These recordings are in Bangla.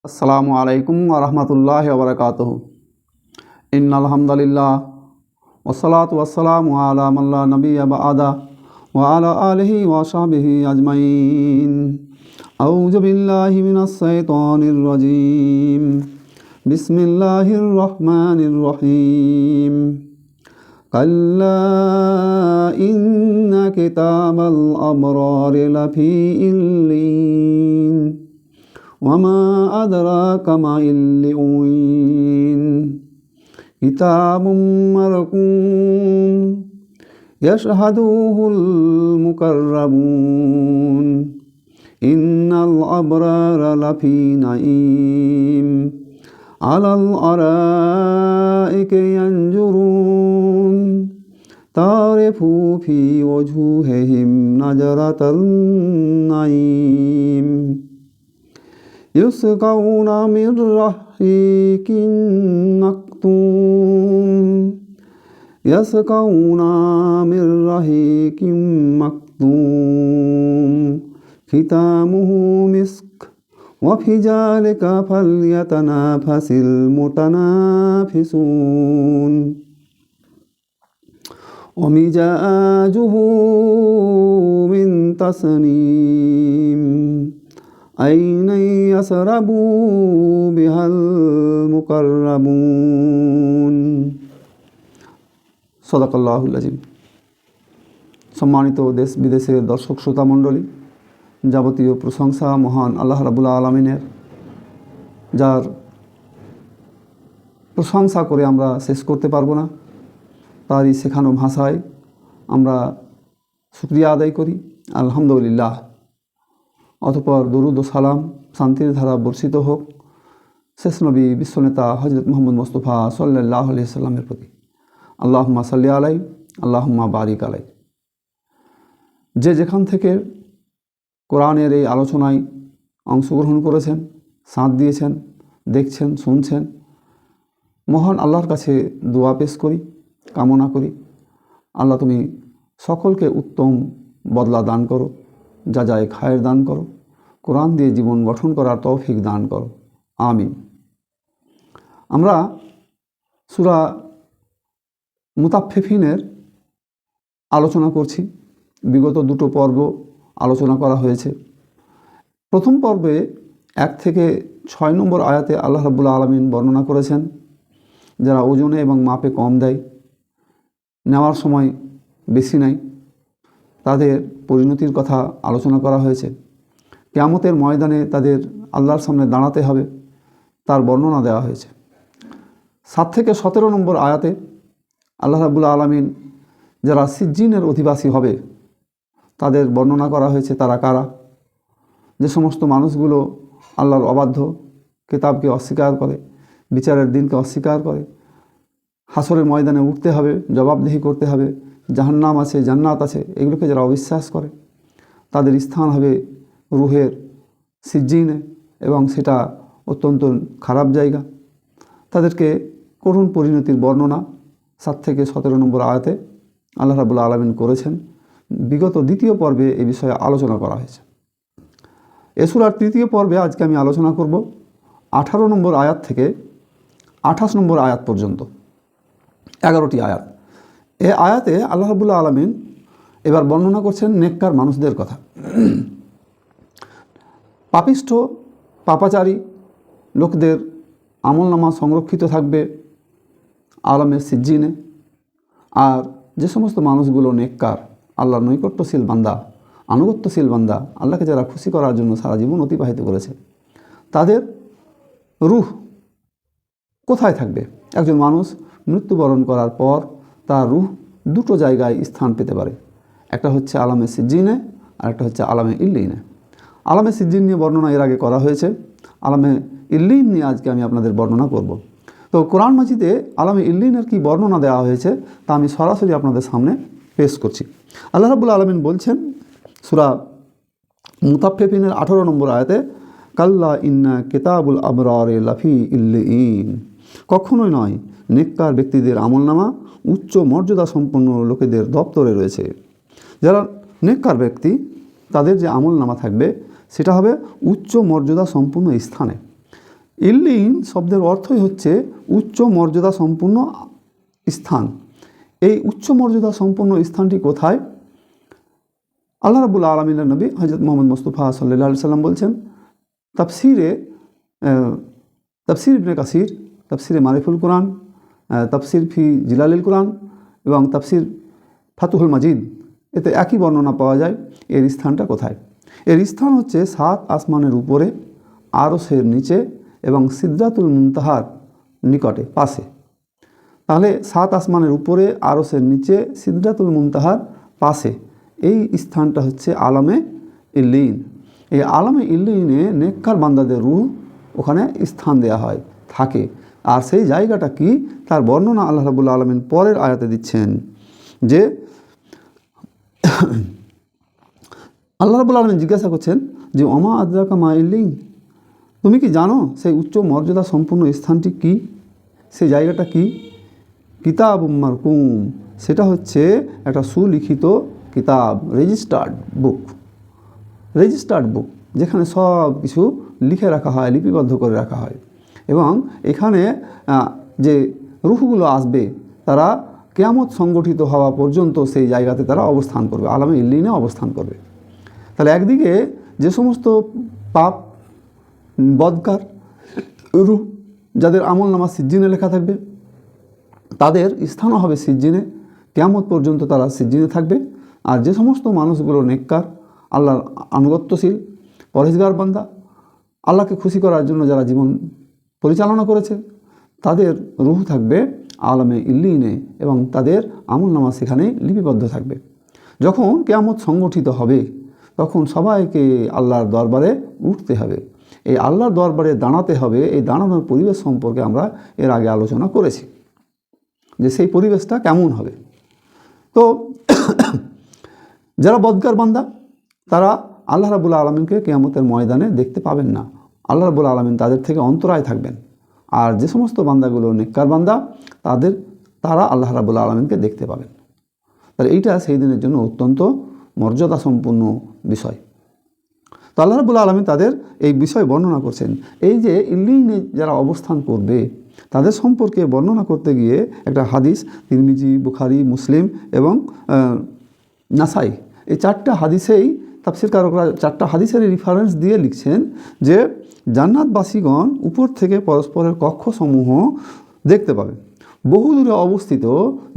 अस्सलामु अलैकुम व रहमतुल्लाहि व बरकातुहू। इन्नल हम्दुलिल्लाह वस्सलातु वस्सलामु अला मन ला नबिय्य बअदा व अला आलिहि व सहबिहि अजमईन। औज़ु बिल्लाहि मिनश शैतानिर रजीम। बिस्मिल्लाहिर रहमानिर रहीम। कल्ला इन्न किताबल अबरारि लफी इल्लीन वमा अदराक मा इल्लीन किताबुम मरकूम यशहदुहुल मुकर्रबून इन्नल अबरार लफी नईम अलल अराइकि यंजुरून तारिफु फी वजूहिहिम नजरतल नईम युस्क़ौना मिन रहीक़िन मख़्तूम यस्क़ौना मिन रहीक़िन मख़्तूम ख़ितामुहु मिस्क वफ़ी ज़ालिका फ़ल्यतनाफ़सिल मुतनाफ़िसून वमिज़ाजुहु मिन तस्नीम ऐनन यसरबू बिहल मुकर्रबून। सदाकाल्लाहुल अज़ीम। सम्मानित देश विदेशेर दर्शक श्रोता मंडली, যাবতীয় প্রশংসা মহান আল্লাহ রাব্বুল আলামিনের, যার প্রশংসা করে আমরা শেষ করতে পারবো না। তারই শেখানো ভাষায় আমরা শুকরিয়া আদায় করি, আলহামদুলিল্লাহ। অতঃপর দরুদ ও সালাম, শান্তির ধারা বর্ষিত হোক শেষ নবী বিশ্বনেতা হজরত মুহাম্মদ মুস্তাফা সাল্লাল্লাহু আলাইহি সাল্লামের প্রতি। আল্লাহুম্মা সাল্লি আলাই, আল্লাহুম্মা বারিক আলাই। যে যেখান থেকে কোরআনের এই আলোচনায় অংশগ্রহণ করেছেন, সাথ দিয়েছেন, দেখছেন, শুনছেন, মহান আল্লাহর কাছে দোয়া পেশ করি, কামনা করি, আল্লাহ তুমি সকলকে উত্তম বদলা দান করো, যা যায় খায়ের দান করো, কোরআন দিয়ে জীবন গঠন করার তৌফিক দান করো, আমিন। আমরা সূরা মুতাফফিফিনের আলোচনা করছি। বিগত দুটো পর্ব আলোচনা করা হয়েছে। প্রথম পর্বে 1 থেকে 6 নম্বর আয়াতে আল্লাহ রাব্বুল আলামিন বর্ণনা করেছেন যারা ওজনে এবং মাপে কম দেয়, নেওয়ার সময় বেশি নেয়, তাদের পরিণতির কথা আলোচনা করা হয়েছে। কিয়ামতের ময়দানে তাদের আল্লাহর সামনে দাঁড়াতে হবে, তার বর্ণনা দেওয়া হয়েছে। 7 থেকে 17 নম্বর আয়াতে আল্লাহ রাব্বুল আলামিন যারা সিজ্জিনের অধিবাসী হবে তাদের বর্ণনা করা হয়েছে। তারা কারা? যে সমস্ত মানুষগুলো আল্লাহর অবাধ্য, কিতাবকে অস্বীকার করে, বিচারের দিনকে অস্বীকার করে, হাসরের ময়দানে উঠতে হবে, জবাবদিহি করতে হবে, জাহান্নাম আছে, জান্নাত আছে, এগুলোকে যারা অবিশ্বাস করে তাদের স্থান হবে রুহের সিজ্জিনে, এবং সেটা অত্যন্ত খারাপ জায়গা। তাদেরকে করুণ পরিণতির বর্ণনা 7 থেকে 17 নম্বর আয়াতে আল্লাহ রাব্বুল আলামিন করেছেন। বিগত দ্বিতীয় পর্বে এই বিষয়ে আলোচনা করা হয়েছে। এ সূরার তৃতীয় পর্বে আজকে আমি আলোচনা করব 18 নম্বর আয়াত থেকে 28 নম্বর আয়াত পর্যন্ত 11টি আয়াত। এই আয়াতে আল্লাহ রাব্বুল আলামিন এবার বর্ণনা করছেন নেককার মানুষদের কথা। পাপিষ্ঠ, পাপাচারী লোকদের আমলনামা সংরক্ষিত থাকবে আলমে সিজ্জিনে, আর যে সমস্ত মানুষগুলো নেককার, আল্লাহর নৈকট্যশীল বান্দা, আনুগত্যশীল বান্দা, আল্লাহকে যারা খুশি করার জন্য সারা জীবন অতিবাহিত করেছে, তাদের রূহ কোথায় থাকবে? একজন মানুষ মৃত্যুবরণ করার পর তার রূহ দুটো জায়গায় স্থান পেতে পারে। একটা হচ্ছে আলামে সিজ্জিনে, আর একটা হচ্ছে আলামে ইল্লিনে। আলামে সিজ্জিন নিয়ে বর্ণনা এর আগে করা হয়েছে, আলামে ইল্লিন নিয়ে আজকে আমি আপনাদের বর্ণনা করব। তো কোরআন মাজিদে আলামে ইল্লিনের কি বর্ণনা দেওয়া হয়েছে তা আমি সরাসরি আপনাদের সামনে পেশ করছি। আল্লাহ রাব্বুল আলামিন বলছেন সূরা মুতাফফিফিনের 18 নম্বর আয়াতে, কাল্লা ইন্না কিতাবুল আবরারি লাফি ইল্লিন, কখনোই নয়, নেককার ব্যক্তিদের আমলনামা উচ্চ মর্যাদা সম্পন্ন লোকেদের দপ্তরে রয়েছে। যারা নেককার ব্যক্তি তাদের যে আমলনামা থাকবে সেটা হবে উচ্চ মর্যাদা সম্পন্ন স্থানে। ইল্লিন শব্দের অর্থই হচ্ছে উচ্চ মর্যাদা সম্পন্ন স্থান। এই উচ্চ মর্যাদা সম্পন্ন স্থানটি কোথায়? আল্লাহ রাব্বুল আলামিনের নবী হযরত মুহাম্মদ মুস্তাফা সাল্লাল্লাহু আলাইহি সাল্লাম বলছেন তাফসির ইবনে কাসির, তাফসিরে মারিফুল কোরআন, তাফসির ফি জিলালিল কোরআন এবং তাফসির ফাতুহুল মাজিদ, এতে একই বর্ণনা পাওয়া যায়। এর স্থানটা কোথায়? এর স্থান হচ্ছে 7 আসমানের উপরে, আরশের নিচে এবং সিদরাতুল মুনতাহার নিকটে, পাশে। তাহলে 7 আসমানের উপরে, আরশের নিচে, সিদরাতুল মুনতাহার পাশে, এই স্থানটা হচ্ছে আলামে ইল্লিন। এই আলামে ইল্লিনে নেককার বান্দাদের রূহ ওখানে স্থান দেয়া হয়, থাকে। আর সেই জায়গাটা কি, তার বর্ণনা আল্লাহ রাব্বুল আলামিন পরের আয়াতে দিচ্ছেন যে আল্লাহ রাব্বুল আলামিন জিজ্ঞাসা করছেন যে ওমা আদরাকা মা ইল্লিন, তুমি কি জানো সেই উচ্চ মর্যাদা সম্পূর্ণ স্থানটি কি, সেই জায়গাটা কি? কিতাবুম মারকুম, সেটা হচ্ছে একটা সুলিখিত কিতাব, রেজিস্টার্ড বুক, যেখানে সব কিছু লিখে রাখা হয়, লিপিবদ্ধ করে রাখা হয়। এবং এখানে যে রূহগুলো আসবে তারা কিয়ামত সংগঠিত হওয়া পর্যন্ত সেই জায়গাতে তারা অবস্থান করবে, আলামে ইল্লিনে অবস্থান করবে। তাহলে একদিকে যে সমস্ত পাপ বদকার রূহ, যাদের আমল নামা সিজ্জিনে লেখা থাকবে, তাদের স্থানও হবে সিজ্জিনে, কিয়ামত পর্যন্ত তারা সিজ্জিনে থাকবে। আর যে সমস্ত মানুষগুলো নেককার, আল্লাহর আনুগত্যশীল, পরহেজগার বান্দা, আল্লাহকে খুশি করার জন্য যারা জীবন পরিচালনা করেছে, তাদের রূহ থাকবে আলামে ইল্লিনে এবং তাদের আমলনামা সেখানে লিপিবদ্ধ থাকবে। যখন কিয়ামত সংগঠিত হবে তখন সবাইকে আল্লাহর দরবারে উঠতে হবে, এই আল্লাহর দরবারে দাঁড়াতে হবে। এই দাঁড়ানোর পরিবেশ সম্পর্কে আমরা এর আগে আলোচনা করেছি যে সেই পরিবেশটা কেমন হবে। তো যারা বদকার বান্দা তারা আল্লাহ রাব্বুল আলামিনকে কিয়ামতের ময়দানে দেখতে পাবেন না, আল্লাহ রাব্বুল আলামিন তাদের থেকে অন্তরায় থাকবেন। আর যে সমস্ত বান্দাগুলো নেককার বান্দা তারা আল্লাহ রাব্বুল আলামিনকে দেখতে পাবেন। তাহলে এইটা সেই দিনের জন্য অত্যন্ত মর্যাদা সম্পন্ন বিষয়। তো আল্লাহ রাব্বুল আলামিন তাদের এই বিষয় বর্ণনা করছেন। এই যে ইল্লিনে যারা অবস্থান করবে তাদের সম্পর্কে বর্ণনা করতে গিয়ে একটা হাদিস তিরমিজি, বুখারী, মুসলিম এবং নাসাই, এই 4টা হাদিসেই তাফসীরকারকরা 4টা হাদিসেরই রেফারেন্স দিয়ে লিখছেন যে জান্নাতবাসীগণ উপর থেকে পরস্পরের কক্ষসমূহ দেখতে পাবে। বহু দূরে অবস্থিত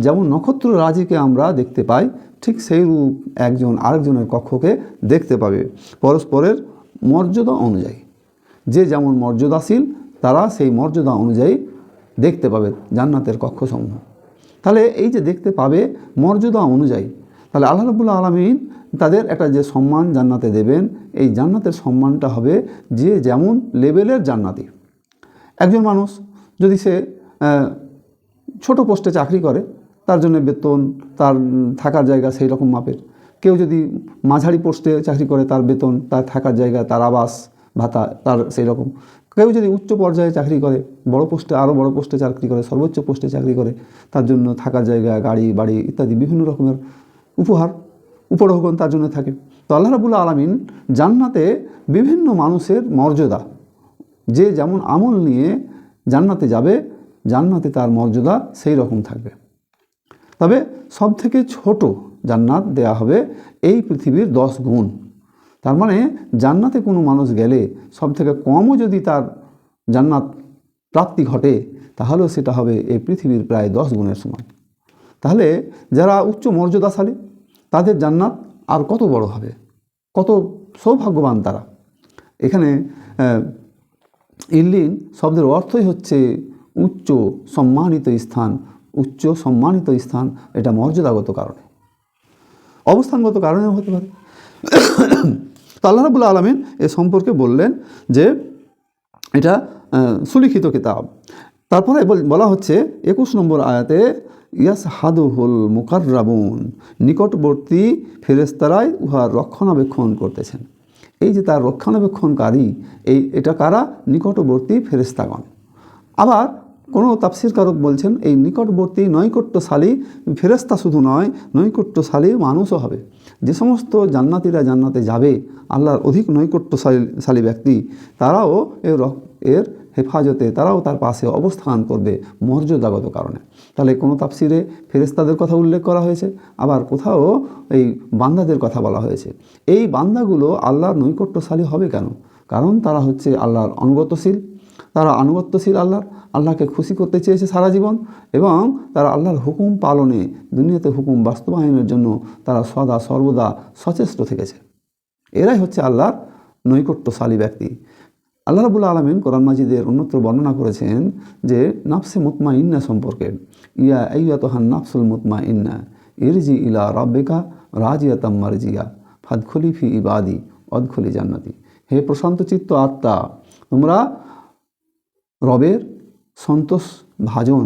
যেমন নক্ষত্র রাজিকে আমরা দেখতে পাই, ঠিক সেই রূপ একজন আরেকজনের কক্ষকে দেখতে পাবে পরস্পরের মর্যাদা অনুযায়ী। যে যেমন মর্যাদাশীল তারা সেই মর্যাদা অনুযায়ী দেখতে পাবে জান্নাতের কক্ষসমূহ। তাহলে এই যে দেখতে পাবে মর্যাদা অনুযায়ী, তাহলে আল্লাহ রাব্বুল আলামিন তাদের একটা যে সম্মান জান্নাতে দেবেন, এই জান্নাতের সম্মানটা হবে যে যেমন লেভেলের জান্নাতি। একজন মানুষ যদি সে ছোট পোস্টে চাকরি করে, তার জন্য বেতন, তার থাকার জায়গা সেই রকম মাপের। কেউ যদি মাঝারি পোস্টে চাকরি করে, তার বেতন, তার থাকার জায়গা, তার আবাস ভাতা তার সেই রকম। কেউ যদি উচ্চ পর্যায়ে চাকরি করে, বড় পোস্টে, আরও বড় পোস্টে চাকরি করে, সর্বোচ্চ পোস্টে চাকরি করে, তার জন্য থাকার জায়গা, গাড়ি বাড়ি ইত্যাদি বিভিন্ন রকমের উপঢৌকন তার জন্য থাকে। তো আল্লাহ রাব্বুল আলামিন জান্নাতে বিভিন্ন মানুষের মর্যাদা, যে যেমন আমল নিয়ে জান্নাতে যাবে, জান্নাতে তার মর্যাদা সেই রকম থাকবে। তবে সব থেকে ছোট জান্নাত দেয়া হবে এই পৃথিবীর 10 গুণ। তার মানে জান্নাতে কোনো মানুষ গেলে সব থেকে কমও যদি তার জান্নাত প্রাপ্তি ঘটে, তাহলেও সেটা হবে এই পৃথিবীর প্রায় 10 গুণের সমান। তাহলে যারা উচ্চ মর্যাদাশালী তাদের জান্নাত আর কত বড় হবে, কত সৌভাগ্যবান তারা। এখানে ইল্লিন শব্দের অর্থই হচ্ছে উচ্চ সম্মানিত স্থান। উচ্চ সম্মানিত স্থান, এটা মর্যাদাগত কারণে, অবস্থানগত কারণেও হতে পারে। তো আল্লাহ রাব্বুল আলামিন এ সম্পর্কে বললেন যে এটা সুলিখিত কিতাব। তারপরে বলা হচ্ছে 21 নম্বর আয়াতে ইয়াসহাদুহুল মুকাররাবুন, নিকটবর্তী ফেরেশতারাই উহার রক্ষণাবেক্ষণ করতেছেন। এই যে তার রক্ষণাবেক্ষণকারী, এটা কারা? নিকটবর্তী ফেরেশতাগণ। আবার কোনো তাফসীরকারক বলছেন এই নিকটবর্তী নৈকট্যশালী ফেরেশতা শুধু নয়, নৈকট্যশালী মানুষও হবে। যে সমস্ত জান্নাতীরা জান্নাতে যাবে, আল্লাহর অধিক নৈকট্যশালী ব্যক্তি, তারাও এর হেফাজতে, তারাও তার পাশে অবস্থান করবে মর্যাদাগত কারণে। তাহলে কোনো তাফসিরে ফেরেশতাদের কথা উল্লেখ করা হয়েছে, আবার কোথাও এই বান্দাদের কথা বলা হয়েছে। এই বান্দাগুলো আল্লাহর নৈকট্যশালী হবে কেন? কারণ তারা হচ্ছে আল্লাহর আনুগত্যশীল, তারা আনুগত্যশীল আল্লাহকে খুশি করতে চেয়েছে সারা জীবন, এবং তারা আল্লাহর হুকুম পালনে, দুনিয়াতে হুকুম বাস্তবায়নের জন্য তারা সদা সর্বদা সচেষ্ট থেকেছে। এরাই হচ্ছে আল্লাহর নৈকট্যশালী ব্যক্তি। আল্লাহ রাব্বুল আলামিন কোরআন মাজিদের অন্যত্র বর্ণনা করেছেন যে নাফসে মুতমাইন্না সম্পর্কে, ইয়া আইয়াতুহান নাফসুল মুতমাইন্না ইরজি ইলা রাব্বিকা রাজিয়াতাম মারজিয়া ফাদখুলি ফি ইবাদি অদখুলি জান্নাতি। হে প্রশান্ত চিত্ত আত্মা, তোমরা রবের সন্তোষ ভাজন,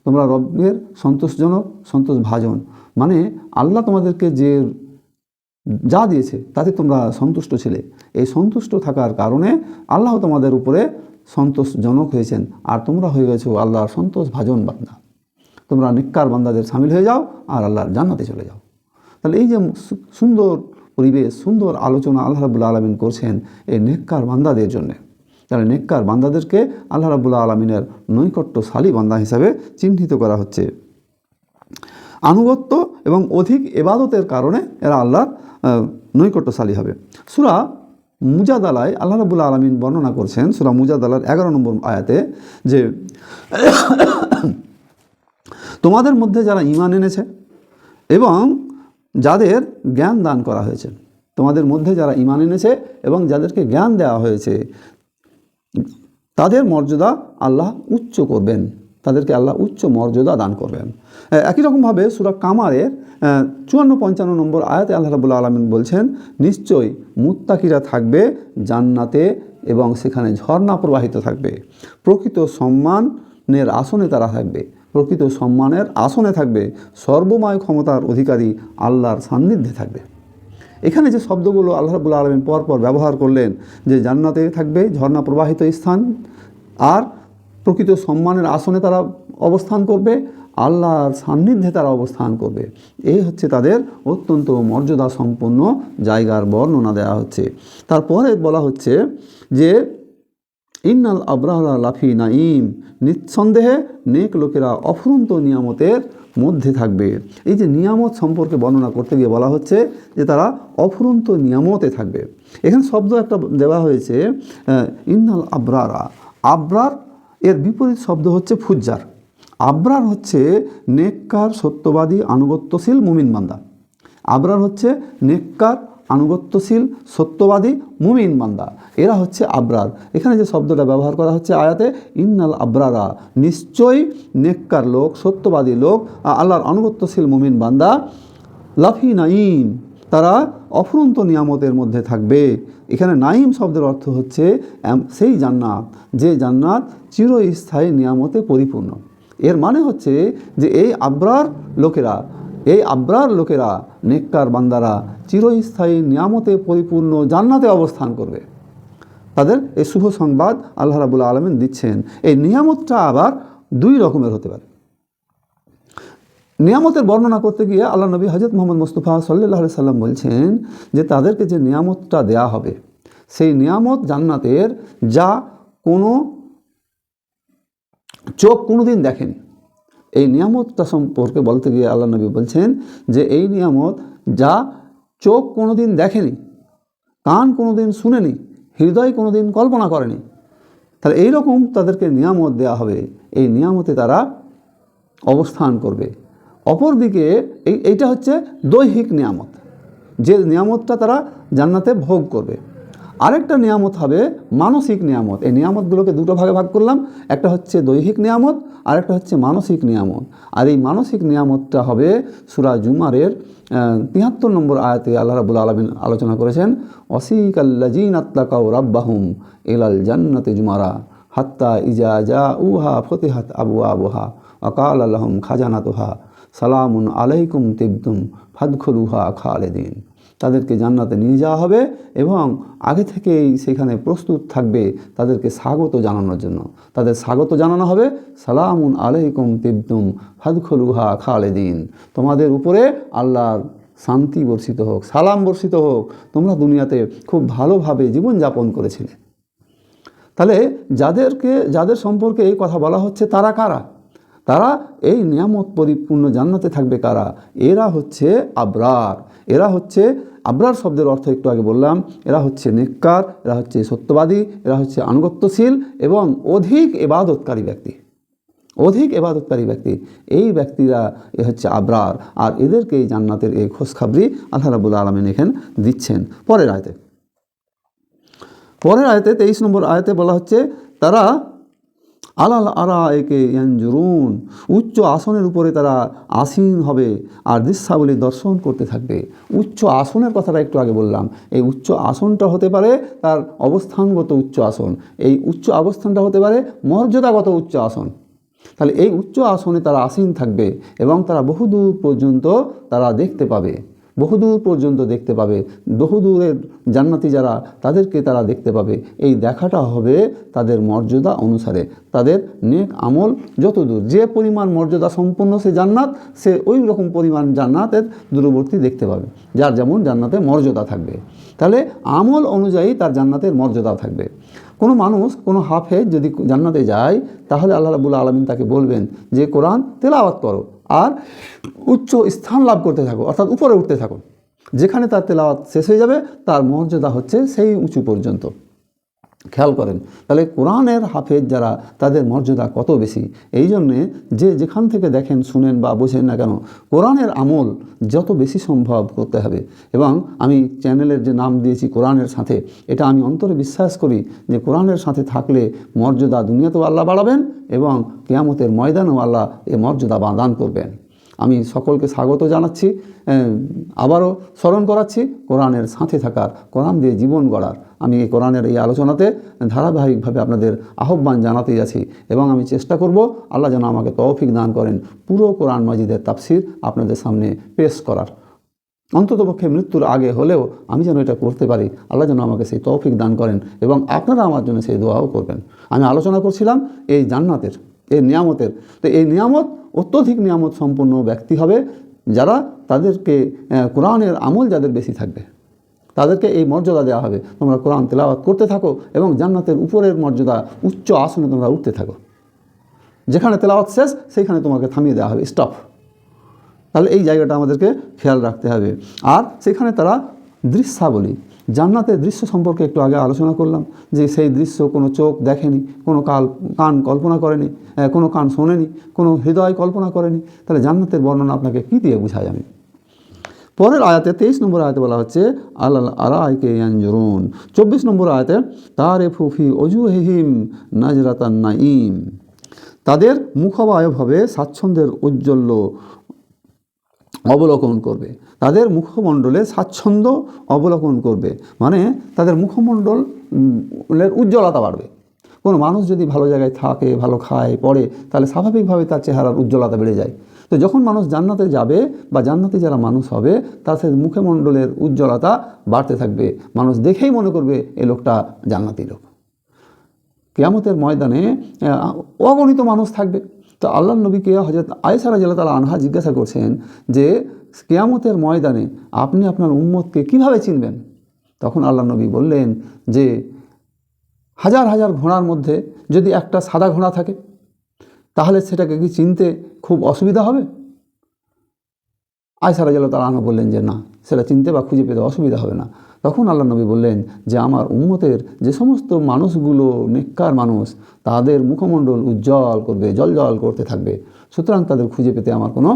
তোমরা রবের সন্তোষজনক, সন্তোষ ভাজন, মানে আল্লাহ তোমাদেরকে যে যা দিয়েছে তাতে তোমরা সন্তুষ্ট ছিলে। এই সন্তুষ্ট থাকার কারণে আল্লাহ তোমাদের উপরে সন্তোষজনক হয়েছেন, আর তোমরা হয়ে গেছো আল্লাহর সন্তোষ ভাজন বান্দা। তোমরা নেককার বান্দাদের সামিল হয়ে যাও আর আল্লাহর জান্নাতে চলে যাও। তাহলে এই যে সুন্দর পরিবেশ, সুন্দর আলোচনা আল্লাহ রাব্বুল আলামিন করছেন এই নেককার বান্দাদের জন্যে। তাহলে নেককার বান্দাদেরকে আল্লাহ রাব্বুল আলামিনের নৈকট্যশালী বান্দা হিসাবে চিহ্নিত করা হচ্ছে। আনুগত্য এবং অধিক ইবাদতের কারণে এরা আল্লাহর নৈকট্যশালী হবে। সূরা মুজাদালায় আল্লাহ রাব্বুল আলামিন বর্ণনা করছেন, সূরা মুজাদালার 11 নম্বর আয়াতে, যে তোমাদের মধ্যে যারা ঈমান এনেছে এবং যাদের জ্ঞান দান করা হয়েছে, তোমাদের মধ্যে যারা ঈমান এনেছে এবং যাদেরকে জ্ঞান দেওয়া হয়েছে, তাদের মর্যাদা আল্লাহ উচ্চ করবেন, তাদেরকে আল্লাহ উচ্চ মর্যাদা দান করবেন। একই রকমভাবে সূরা কামারের 54-55 নম্বর আয়াতে আল্লাহ রাব্বুল আলামিন বলছেন, নিশ্চয়ই মুত্তাকিরা থাকবে জান্নাতে এবং সেখানে ঝর্ণা প্রবাহিত থাকবে, প্রকৃত সম্মানের আসনে তারা থাকবে, প্রকৃত সম্মানের আসনে থাকবে, সর্বময় ক্ষমতার অধিকারী আল্লাহর সান্নিধ্যে থাকবে। এখানে যে শব্দগুলো আল্লাহ রাব্বুল আলামিন পরপর ব্যবহার করলেন, যে জান্নাতে থাকবে ঝর্ণা প্রবাহিত স্থান, আর প্রকৃত সম্মানের আসনে তারা অবস্থান করবে, আল্লাহর সান্নিধ্যে তারা অবস্থান করবে, এই হচ্ছে তাদের অত্যন্ত মর্যাদা সম্পন্ন জায়গার বর্ণনা দেওয়া হচ্ছে। তারপরে বলা হচ্ছে যে ইন্নাল আবরারা লাফি নাঈম, নিঃসন্দেহে নেক লোকেরা অফুরন্ত নিয়ামতের মধ্যে থাকবে। এই যে নিয়ামত সম্পর্কে বর্ণনা করতে গিয়ে বলা হচ্ছে যে তারা অফুরন্ত নিয়ামতে থাকবে। এখানে শব্দ একটা দেওয়া হয়েছে ইন্নাল আবরারা, আবরার এর বিপরীত শব্দ হচ্ছে ফুজ্জার। আবরার হচ্ছে নেককার, সত্যবাদী, আনুগত্যশীল মুমিন বান্দা। আবরার হচ্ছে নেককার, আনুগত্যশীল, সত্যবাদী মুমিন বান্দা, এরা হচ্ছে আবরার। এখানে যে শব্দটা ব্যবহার করা হচ্ছে আয়াতে, ইন্নাল আবরারা, নিশ্চয়ই নেককার লোক, সত্যবাদী লোক, আল্লাহর আনুগত্যশীল মুমিন বান্দা, লাফি নাঈম, তারা অফুরন্ত নিয়ামতের মধ্যে থাকবে। এখানে নাঈম শব্দের অর্থ হচ্ছে সেই জান্নাত, যে জান্নাত চিরস্থায়ী নিয়ামতে পরিপূর্ণ। এর মানে হচ্ছে যে এই আবরার লোকেরা, নেককার বান্দারা চিরস্থায়ী নিয়ামতে পরিপূর্ণ জান্নাতে অবস্থান করবে। তাদের এই শুভ সংবাদ আল্লাহ রাব্বুল আলামিন দিচ্ছেন। এই নিয়ামতটা আবার দুই রকমের হতে পারে। নিয়ামতের বর্ণনা করতে গিয়ে আল্লাহ নবী হযরত মুহাম্মদ মুস্তাফা সাল্লাল্লাহু আলাইহি সাল্লাম বলছেন যে তাদেরকে যে নিয়ামতটা দেয়া হবে, সেই নিয়ামত জান্নাতের যা কোনো চোখ কোনোদিন দেখেনি। এই নিয়ামতটা সম্পর্কে বলতে গিয়ে আল্লাহ নবী বলছেন যে এই নিয়ামত যা চোখ কোনোদিন দেখেনি, কান কোনোদিন শুনেনি, হৃদয় কোনোদিন কল্পনা করেনি। তাহলে এইরকম তাদেরকে নিয়ামত দেওয়া হবে, এই নিয়ামতে তারা অবস্থান করবে। অপরদিকে এইটা হচ্ছে দৈহিক নিয়ামত, যে নিয়ামতটা তারা জান্নাতে ভোগ করবে। আরেকটা নিয়ামত হবে মানসিক নিয়ামত। এই নিয়ামতগুলোকে দুটো ভাগে ভাগ করলাম, একটা হচ্ছে দৈহিক নিয়ামত, আর একটা হচ্ছে মানসিক নিয়ামত। আর এই মানসিক নিয়ামতটা হবে সূরা জুমারের ৭৩ নম্বর আয়াতে আল্লাহ রাব্বুল আলামিন আলোচনা করেছেন, ওয়াসিকাল্লাযীনা তাকাউ রাব্বাহুম ইলাল জান্নাতি জুমারা হাত্তা ইজা জাউহা ফতিহাত আবওয়াবুহা ওয়া ক্বালা লাহুম খাজানাতুহা সালামুন আলাইকুম তিবতুম ফাদখুলুহা খালিদিন। তাদেরকে জান্নাতে নিয়ে যাওয়া হবে এবং আগে থেকেই সেখানে প্রস্তুত থাকবে তাদেরকে স্বাগত জানানোর জন্য। তাদের স্বাগত জানানো হবে, সালামুন আলাইকুম তিবতুম ফাদখুলুহা খালিদিন, তোমাদের উপরে আল্লাহর শান্তি বর্ষিত হোক, সালাম বর্ষিত হোক, তোমরা দুনিয়াতে খুব ভালোভাবে জীবনযাপন করেছিলে। তাহলে যাদের সম্পর্কে এই কথা বলা হচ্ছে তারা কারা? তারা এই নিয়ামত পরিপূর্ণ জান্নাতে থাকবে কারা? এরা হচ্ছে আবরার। এরা হচ্ছে আবরার শব্দের অর্থ একটু আগে বললাম, এরা হচ্ছে নেককার, এরা হচ্ছে সত্যবাদী, এরা হচ্ছে আনুগত্যশীল এবং অধিক ইবাদতকারী ব্যক্তি। অধিক ইবাদতকারী ব্যক্তি, এই ব্যক্তিরা এ হচ্ছে আবরার। আর এদেরকে এই জান্নাতের এই খোঁজখবরি আল্লাহ রাব্বুল আলামিন এখানে দিচ্ছেন। পরের আয়াতে 23 নম্বর আয়াতে বলা হচ্ছে তারা আলাল আরাইকে ইয়ানজুরুন, উচ্চ আসনের উপরে তারা আসীন হবে আর দৃশ্যাবলী দর্শন করতে থাকবে। উচ্চ আসনের কথাটা একটু আগে বললাম, এই উচ্চ আসনটা হতে পারে তার অবস্থানগত উচ্চ আসন, এই উচ্চ অবস্থানটা হতে পারে মর্যাদাগত উচ্চ আসন। তাহলে এই উচ্চ আসনে তারা আসীন থাকবে এবং তারা বহুদূর পর্যন্ত তারা দেখতে পাবে, বহুদূর পর্যন্ত দেখতে পাবে। বহুদূরের জান্নাতি যারা তাদেরকে তারা দেখতে পাবে। এই দেখাটা হবে তাদের মর্যাদা অনুসারে, তাদের নেক আমল যতদূর, যে পরিমাণ মর্যাদা সম্পন্ন সে জান্নাত, সে ওই রকম পরিমাণ জান্নাতের দূরবর্তী দেখতে পাবে, যার যেমন জান্নাতে মর্যাদা থাকবে। তাহলে আমল অনুযায়ী তার জান্নাতের মর্যাদা থাকবে। কোনো মানুষ, কোনো হাফেজ যদি জান্নাতে যায়, তাহলে আল্লাহ রাব্বুল আলামিন তাকে বলবেন যে কোরআন তেলাওয়াত করো আর উচ্চ স্থান লাভ করতে থাকো, অর্থাৎ উপরে উঠতে থাকো। যেখানে তার তেলাওয়াত শেষ হয়ে যাবে তার মর্যাদা হচ্ছে সেই উঁচু পর্যন্ত। খেয়াল করেন তাহলে কোরআনের হাফেজ যারা, তাদের মর্যাদা কত বেশি। এই জন্যে যে যেখান থেকে দেখেন, শুনেন বা বোঝেন না কেন, কোরআনের আমল যত বেশি সম্ভব করতে হবে। এবং আমি চ্যানেলের যে নাম দিয়েছি কোরআনের সাথে, এটা আমি অন্তরে বিশ্বাস করি যে কোরআনের সাথে থাকলে মর্যাদা দুনিয়াতেও আল্লাহ বাড়াবেন এবং কিয়ামতের ময়দানেও আল্লাহ এ মর্যাদা দান করবেন। আমি সকলকে স্বাগত জানাচ্ছি, আবারও স্মরণ করাচ্ছি কোরআনের সাথে থাকার, কোরআন দিয়ে জীবন গড়ার। আমি এই কোরআনের এই আলোচনাতে ধারাবাহিকভাবে আপনাদের আহ্বান জানাতে যাচ্ছি এবং আমি চেষ্টা করব আল্লাহ যেন আমাকে তৌফিক দান করেন পুরো কোরআন মাজিদের তাফসির আপনাদের সামনে পেশ করার। অন্ততপক্ষে মৃত্যুর আগে হলেও আমি যেন এটা করতে পারি, আল্লাহ যেন আমাকে সেই তৌফিক দান করেন এবং আপনারা আমার জন্য সেই দোয়াও করবেন। আমি আলোচনা করছিলাম এই জান্নাতের, এই নিয়ামতের। তো এই নিয়ামত অত্যধিক নিয়ামত সম্পন্ন ব্যক্তি হবে যারা, তাদেরকে কোরআনের আমল যাদের বেশি থাকবে, তাদেরকে এই মর্যাদা দেওয়া হবে, তোমরা কোরআন তেলাওয়াত করতে থাকো এবং জান্নাতের উপরের মর্যাদা উচ্চ আসনে তোমরা উঠতে থাকো। যেখানে তেলাওয়াত শেষ সেইখানে তোমাকে থামিয়ে দেওয়া হবে, স্টপ। তাহলে এই জায়গাটা আমাদেরকে খেয়াল রাখতে হবে। আর সেখানে তারা দৃশ্যাবলী, জান্নাতের দৃশ্য সম্পর্কে একটু আগে আলোচনা করলাম যে সেই দৃশ্য কোনো চোখ দেখেনি, কোনো কান কল্পনা করেনি, কোনো কান শোনেনি, কোনো হৃদয় কল্পনা করেনি। তাহলে জান্নাতের বর্ণনা আপনাকে কী দিয়ে বোঝাই আমি? পরের আয়াতে 23 নম্বর আয়াতে বলা হচ্ছে আলাল আরাইকে ইয়ানজুরুন। 24 নম্বর আয়াতে তারিফু ফি ওজুহিহিম নাজরাতান নাঈম, তাদের মুখাবয়ব হবে স্বাচ্ছন্দ্যের ঔজ্জ্বল্য অবলোকন করবে, তাদের মুখমণ্ডলে স্বাচ্ছন্দ্য অবলোকন করবে, মানে তাদের মুখমণ্ডলের উজ্জ্বলতা বাড়বে। কোনো মানুষ যদি ভালো জায়গায় থাকে, ভালো খায় পড়ে, তাহলে স্বাভাবিকভাবে তার চেহারার উজ্জ্বলতা বেড়ে যায়। তো যখন মানুষ জান্নাতে যাবে বা জান্নাতে যারা মানুষ হবে, তাদের মুখমণ্ডলের উজ্জ্বলতা বাড়তে থাকবে, মানুষ দেখেই মনে করবে এই লোকটা জান্নাতি লোক। কিয়ামতের ময়দানে অগণিত মানুষ থাকবে। তো আল্লাহ নবীকে হযরত আয়েশা রাদিয়াল্লাহু তাআলা আনহা জিজ্ঞাসা করছেন যে কিয়ামতের ময়দানে আপনি আপনার উম্মতকে কিভাবে চিনবেন? তখন আল্লাহ নবী বললেন যে হাজার হাজার ঘোড়ার মধ্যে যদি একটা সাদা ঘোড়া থাকে, তাহলে সেটাকে কি চিনতে খুব অসুবিধা হবে? আয়েশা রাদিয়াল্লাহু তাআলা আনহা বললেন যে না, সেটা চিনতে বা খুঁজে পেতে অসুবিধা হবে না। তখন আল্লাহ নবী বললেন যে আমার উম্মতের যে সমস্ত মানুষগুলো নেককার মানুষ, তাদের মুখমণ্ডল উজ্জ্বল করবে, জলজল করতে থাকবে, সুতরাং তাদের খুঁজে পেতে আমার কোনো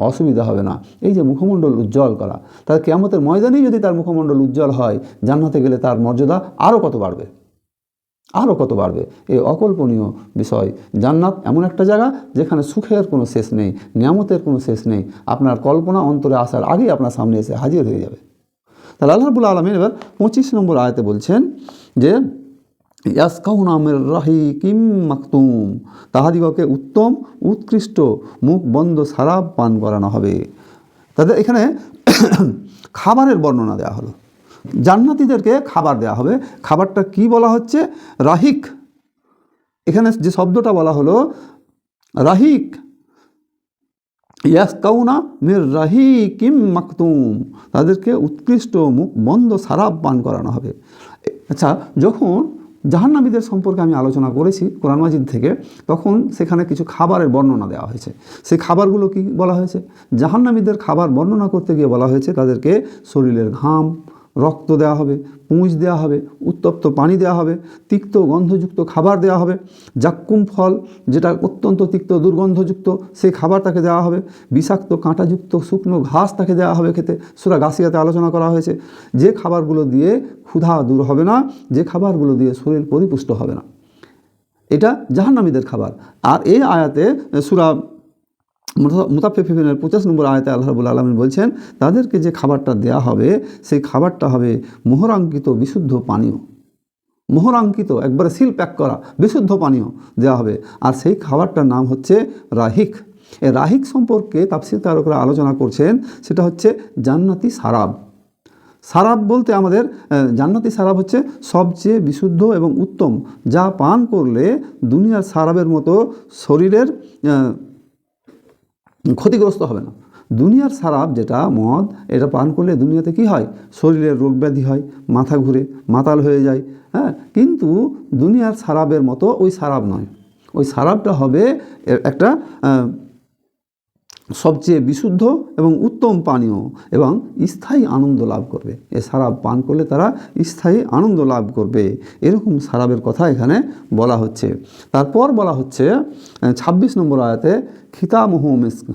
অসুবিধা হবে না। এই যে মুখমণ্ডল উজ্জ্বল করা, তার কিয়ামতের ময়দানেই যদি তার মুখমণ্ডল উজ্জ্বল হয়, জান্নাতে গেলে তার মর্যাদা আরও কত বাড়বে, আরও কত বাড়বে। এই অকল্পনীয় বিষয়। জান্নাত এমন একটা জায়গা যেখানে সুখের কোনো শেষ নেই, নিয়ামতের কোনো শেষ নেই। আপনার কল্পনা অন্তরে আসার আগেই আপনার সামনে এসে হাজির হয়ে যাবে। তাহলে আল্লাহ রাব্বুল আলামিন এবার 25 নম্বর আয়াতে বলছেন যে ইয়াসকাউনা মির রাহিকিম মাকতুম, তাহাদিগকে উত্তম উৎকৃষ্ট মুখ বন্ধ সারাব পান করানো হবে। তাদের এখানে খাবারের বর্ণনা দেওয়া হলো, জান্নাতীদেরকে খাবার দেওয়া হবে। খাবারটা কি বলা হচ্ছে? রাহিক। এখানে যে শব্দটা বলা হলো রাহিক, ইয়াসকাউনা মির রাহিকিম মাকতুম, তাদেরকে উৎকৃষ্ট মুখ বন্ধ সারাব পান করানো হবে। আচ্ছা, যখন জাহান্নামীদের সম্পর্কে আমি আলোচনা করেছি কোরআন মাজিদ থেকে, তখন সেখানে কিছু খাবারের বর্ণনা দেওয়া হয়েছে। সেই খাবারগুলো কি বলা হয়েছে? জাহান্নামীদের খাবার বর্ণনা করতে গিয়ে বলা হয়েছে তাদেরকে শরীরের ঘাম, রক্ত দেওয়া হবে, পুঁজ দেওয়া হবে, উত্তপ্ত পানি দেওয়া হবে, তিক্ত গন্ধযুক্ত খাবার দেওয়া হবে, জাক্কুম ফল যেটা অত্যন্ত তিক্ত দুর্গন্ধযুক্ত সেই খাবার তাকে দেওয়া হবে, বিষাক্ত কাঁটাযুক্ত শুকনো ঘাস তাকে দেওয়া হবে খেতে। সূরা গাসিয়াতে আলোচনা করা হয়েছে যে খাবারগুলো দিয়ে ক্ষুধা দূর হবে না, যে খাবারগুলো দিয়ে শরীর পরিপুষ্ট হবে না, এটা জাহান্নামীদের খাবার। আর এই আয়াতে সূরা মুতাফফিফিনের 50 নম্বর আয়াতে আল্লাহ রাব্বুল আলামিন বলছেন তাদেরকে যে খাবারটা দেয়া হবে সেই খাবারটা হবে মোহরাঙ্কিত বিশুদ্ধ পানীয়, মোহরাঙ্কিত একবারে সিল প্যাক করা বিশুদ্ধ পানীয় দেওয়া হবে। আর সেই খাবারটার নাম হচ্ছে রাহিক। এই রাহিক সম্পর্কে তাফসীরকারকরা আলোচনা করছেন, সেটা হচ্ছে জান্নাতি সারাব। সারাব বলতে আমাদের জান্নাতি সারাব হচ্ছে সবচেয়ে বিশুদ্ধ এবং উত্তম, যা পান করলে দুনিয়ার সারাবের মতো শরীরের ক্ষতিগ্রস্ত হবে না। দুনিয়ার সারাব যেটা মদ, এটা পান করলে দুনিয়াতে কি হয়? শরীরের রোগ ব্যাধি হয়, মাথা ঘুরে, মাতাল হয়ে যায়। হ্যাঁ, কিন্তু দুনিয়ার সারাবের মতো ওই সারাব নয়। ওই সারাবটা হবে একটা সবচেয়ে বিশুদ্ধ এবং উত্তম পানীয় এবং স্থায়ী আনন্দ লাভ করবে। এ সারাব পান করলে তারা স্থায়ী আনন্দ লাভ করবে, এরকম সারাবের কথা এখানে বলা হচ্ছে। তারপর বলা হচ্ছে 26 নম্বর আয়াতে খিতামুহু মিস্ক।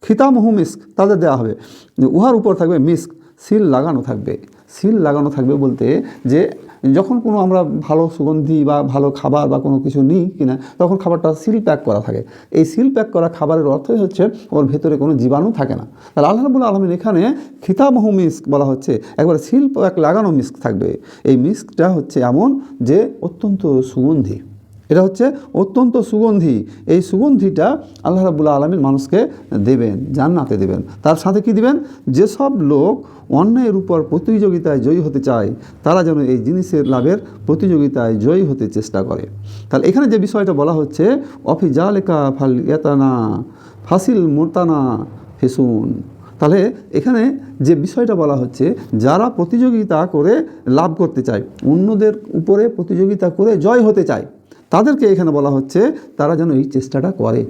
খিতামুহু মিস্ক তাদের দেওয়া হবে, উহার উপর থাকবে মিস্ক, সিল লাগানো থাকবে। সিল লাগানো থাকবে বলতে যে যখন কোনো আমরা ভালো সুগন্ধি বা ভালো খাবার বা কোনো কিছু নিই কিনা, তখন খাবারটা সিল প্যাক করা থাকে। এই সিল প্যাক করা খাবারের অর্থই হচ্ছে ওর ভেতরে কোনো জীবাণু থাকে না। তাহলে আল্লাহ রাব্বুল আলামিন এখানে খিতামুহু মিস্ক বলা হচ্ছে, একবার সিল প্যাক লাগানো মিস্ক থাকবে। এই মিস্কটা হচ্ছে এমন যে অত্যন্ত সুগন্ধি, এটা হচ্ছে অত্যন্ত সুগন্ধি। এই সুগন্ধিটা আল্লাহ রাব্বুল আলামিন মানুষকে দেবেন, জান্নাতে দেবেন। তার সাথে কি দিবেন? যেসব লোক অন্যায়ের উপর প্রতিযোগিতায় জয়ী হতে চায় তারা যেন এই জিনিসের লাভের প্রতিযোগিতায় জয়ী হতে চেষ্টা করে। তাহলে এখানে যে বিষয়টা বলা হচ্ছে অফি জালেকা ফাল ইয়াতানা ফাসিল মোরতানা ফেসুন, তাহলে এখানে যে বিষয়টা বলা হচ্ছে যারা প্রতিযোগিতা করে লাভ করতে চায়, অন্যদের উপরে প্রতিযোগিতা করে জয় হতে চায়, তাদেরকে এখানে বলা হচ্ছে তারা যেন এই চেষ্টাটা করে।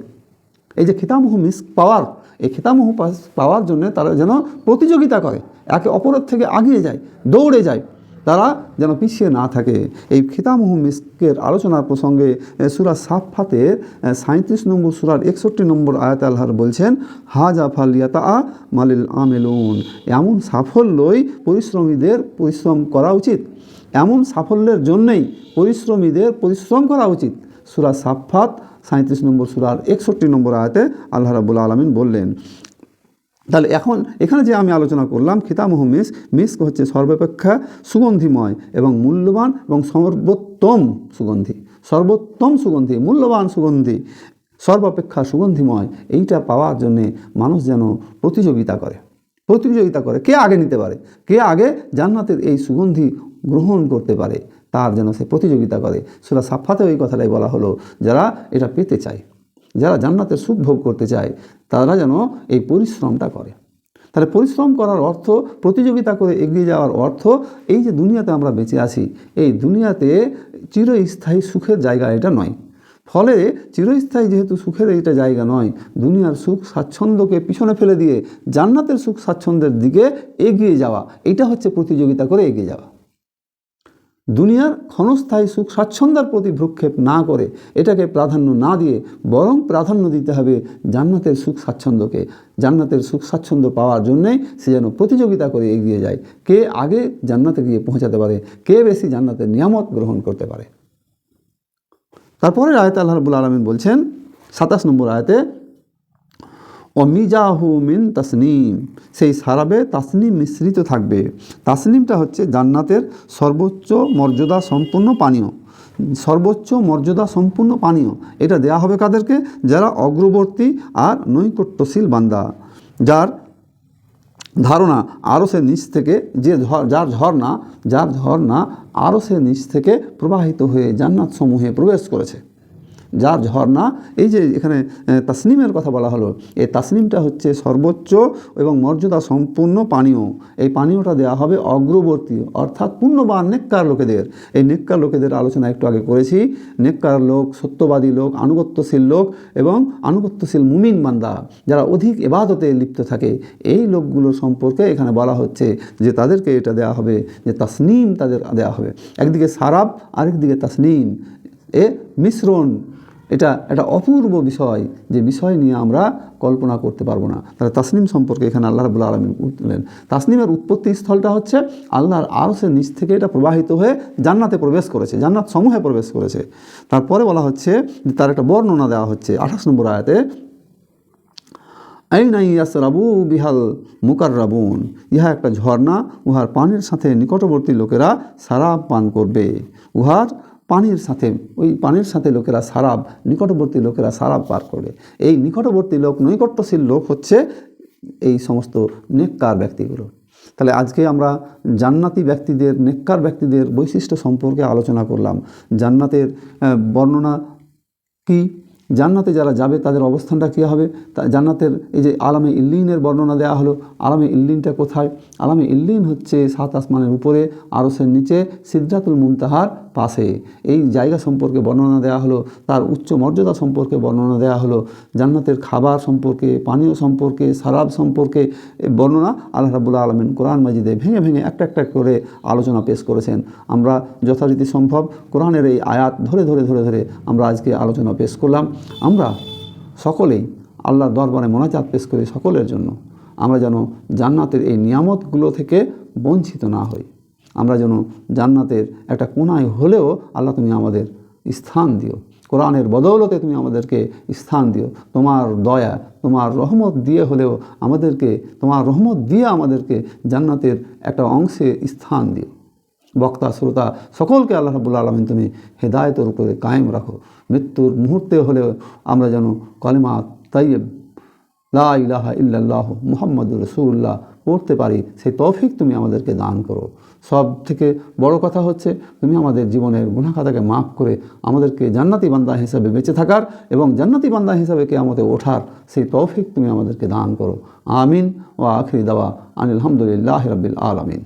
এই যে খিতামুহু মিস্ক পাওয়ার, এই খিতামুহু পাওয়ার জন্য তারা যেন প্রতিযোগিতা করে, একে অপরের থেকে আগিয়ে যায়, দৌড়ে যায়, তারা যেন পিছিয়ে না থাকে। এই খিতামুহু মিস্কের আলোচনার প্রসঙ্গে সূরা সাফফাতের 37 নম্বর সূরার 61 নম্বর আয়াতে আল্লাহ বলছেন হাজা ফালিয়াতা মালিল আমেলুন, এমন সাফল্যই পরিশ্রমীদের পরিশ্রম করা উচিত, এমন সাফল্যের জন্যই পরিশ্রমীদের পরিশ্রম করা উচিত। সূরা সাফফাত 37 নম্বর সূরার 61 নম্বর আয়াতে আল্লাহ রাব্বুল আলামিন বললেন। তাহলে এখন এখানে যে আমি আলোচনা করলাম খিতামুহু মিস্ক, মিস্ক হচ্ছে সর্বাপেক্ষা সুগন্ধিময় এবং মূল্যবান এবং সর্বোত্তম সুগন্ধি, সর্বোত্তম সুগন্ধি, মূল্যবান সুগন্ধি, সর্বাপেক্ষা সুগন্ধিময়। এইটা পাওয়ার জন্যে মানুষ যেন প্রতিযোগিতা করে, প্রতিযোগিতা করে কে আগে নিতে পারে, কে আগে জান্নাতের এই সুগন্ধি গ্রহণ করতে পারে, তার যেন সে প্রতিযোগিতা করে। সূরা সাফফাতেও এই কথাটাই বলা হলো, যারা এটা পেতে চায়, যারা জান্নাতের সুখ ভোগ করতে চায়, তারা যেন এই পরিশ্রমটা করে। তাহলে পরিশ্রম করার অর্থ, প্রতিযোগিতা করে এগিয়ে যাওয়ার অর্থ, এই যে দুনিয়াতে আমরা বেঁচে আছি, এই দুনিয়াতে চিরস্থায়ী সুখের জায়গা এটা নয়। ফলে চিরস্থায়ী যেহেতু সুখের এইটা জায়গা নয়, দুনিয়ার সুখ স্বাচ্ছন্দ্যকে পিছনে ফেলে দিয়ে জান্নাতের সুখ স্বাচ্ছন্দ্যের দিকে এগিয়ে যাওয়া, এটা হচ্ছে প্রতিযোগিতা করে এগিয়ে যাওয়া। দুনিয়ার ক্ষণস্থায়ী সুখ স্বাচ্ছন্দ্যের প্রতি ভ্রুক্ষেপ না করে, এটাকে প্রাধান্য না দিয়ে বরং প্রাধান্য দিতে হবে জান্নাতের সুখ স্বাচ্ছন্দ্যকে। জান্নাতের সুখ স্বাচ্ছন্দ্য পাওয়ার জন্যেই সে যেন প্রতিযোগিতা করে এগিয়ে যায়, কে আগে জান্নাতে গিয়ে পৌঁছাতে পারে, কে বেশি জান্নাতের নিয়ামত গ্রহণ করতে পারে। তারপরে আয়াতে আল্লাহ রাব্বুল আলামিন বলছেন 27 নম্বর আয়াতে অমিজাহু মিন তাসনিম, সেই সারাবে তাসনিম মিশ্রিত থাকবে। তাসনিমটা হচ্ছে জান্নাতের সর্বোচ্চ মর্যাদা সম্পূর্ণ পানীয়, সর্বোচ্চ মর্যাদা সম্পূর্ণ পানীয়। এটা দেয়া হবে কাদেরকে? যারা অগ্রবর্তী আর নৈকট্যশীল বান্দা, যার ধারণা আরশের নিচ থেকে, যার ঝর্ণা আরশের নিচ থেকে প্রবাহিত হয়ে জান্নাত সমূহে প্রবেশ করেছে। যার ঝর্ণা, এই যে এখানে তাসনিমের কথা বলা হলো, এই তাসনিমটা হচ্ছে সর্বোচ্চ এবং মর্যাদা সম্পূর্ণ পানীয়। এই পানীয়টা দেওয়া হবে অগ্রবর্তী অর্থাৎ পুণ্যবান নেককার লোকেদের। এই নেককার লোকেদের আলোচনা একটু আগে করেছি। নেককার লোক, সত্যবাদী লোক, আনুগত্যশীল লোক এবং আনুগত্যশীল মুমিন বান্দা যারা অধিক ইবাদতে লিপ্ত থাকে, এই লোকগুলোর সম্পর্কে এখানে বলা হচ্ছে যে তাদেরকে এটা দেওয়া হবে, যে তাসনিম তাদের দেওয়া হবে। একদিকে সারাব, আরেকদিকে তাসনিম, এ মিশ্রণ। এটা একটা অপূর্ব বিষয়, যে বিষয় নিয়ে আমরা কল্পনা করতে পারবো না। তাহলে তাসনিম সম্পর্কে এখানে আল্লাহ রাব্বুল আলামিন বললেন। তাসনিমের উৎপত্তি স্থলটা হচ্ছে আল্লাহর আরশের নিচ থেকে এটা প্রবাহিত হয়ে জান্নাতে প্রবেশ করেছে, জান্নাত সমূহে প্রবেশ করেছে। তারপরে বলা হচ্ছে যে তার একটা বর্ণনা দেওয়া হচ্ছে 28 নম্বর আয়াতে, আইনা ইয়াসরাবু বিহাল মুকাররাবুন, ইহা একটা ঝর্ণা, উহার পানির সাথে নিকটবর্তী লোকেরা সারাব পান করবে। উহার পানির সাথে, ওই পানির সাথে লোকেরা সারাব, নিকটবর্তী লোকেরা সারাব পার করবে। এই নিকটবর্তী লোক, নৈকট্যশীল লোক হচ্ছে এই সমস্ত নেককার ব্যক্তিগুলো। তাহলে আজকে আমরা জান্নাতি ব্যক্তিদের, নেককার ব্যক্তিদের বৈশিষ্ট্য সম্পর্কে আলোচনা করলাম। জান্নাতের বর্ণনা কি, জান্নাতে যারা যাবে তাদের অবস্থানটা কী হবে, তা জান্নাতের এই যে আলামে ইল্লিনের বর্ণনা দেওয়া হলো। আলামে ইল্লিনটা কোথায়? আলামে ইল্লিন হচ্ছে 7 আসমানের উপরে, আরশের নিচে, সিদরাতুল মুনতাহার পাশে। এই জায়গা সম্পর্কে বর্ণনা দেওয়া হলো, তার উচ্চ মর্যাদা সম্পর্কে বর্ণনা দেওয়া হলো, জান্নাতের খাবার সম্পর্কে, পানীয় সম্পর্কে, সারাব সম্পর্কে বর্ণনা আল্লাহ রাব্বুল আলামিন কোরআন মাজিদে ভেঙে ভেঙে একটা একটা করে আলোচনা পেশ করেছেন। আমরা যথারীতি সম্ভব কোরআনের এই আয়াত ধরে ধরে ধরে ধরে আমরা আজকে আলোচনা পেশ করলাম। আমরা সকলেই আল্লাহর দরবারে মোনাজাত পেশ করি সকলের জন্য, আমরা যেন জান্নাতের এই নিয়ামতগুলো থেকে বঞ্চিত না হই। আমরা যেন জান্নাতের একটা কোনায় হলেও আল্লাহ তুমি আমাদের স্থান দিও, কোরআনের বদৌলতে তুমি আমাদেরকে স্থান দিও। তোমার দয়া, তোমার রহমত দিয়ে হলেও আমাদেরকে, তোমার রহমত দিয়ে আমাদেরকে জান্নাতের একটা অংশে স্থান দিও। বক্তা শ্রোতা সকলকে আল্লাহ রাব্বুল আলামিন তুমি হেদায়েতের উপরে কায়েম রাখো। মৃত্যুর মুহূর্তে হলেও আমরা যেন কালিমা তাইয়্যিব লা ইলাহা ইল্লাল্লাহ মুহাম্মাদুর রাসূলুল্লাহ পড়তে পারি, সেই তৌফিক তুমি আমাদেরকে দান করো। সব থেকে বড় কথা হচ্ছে তুমি আমাদের জীবনের গুনাহ খাতাকে মাফ করে আমাদেরকে জান্নাতি বান্দা হিসাবে বেঁচে থাকার এবং জান্নাতি বান্দা হিসাবে কিয়ামতে ওঠার সেই তৌফিক তুমি আমাদেরকে দান করো। আমিন। ওয়া আখিরি দাওয়া আনিল হামদুলিল্লাহি রাব্বিল আলামিন।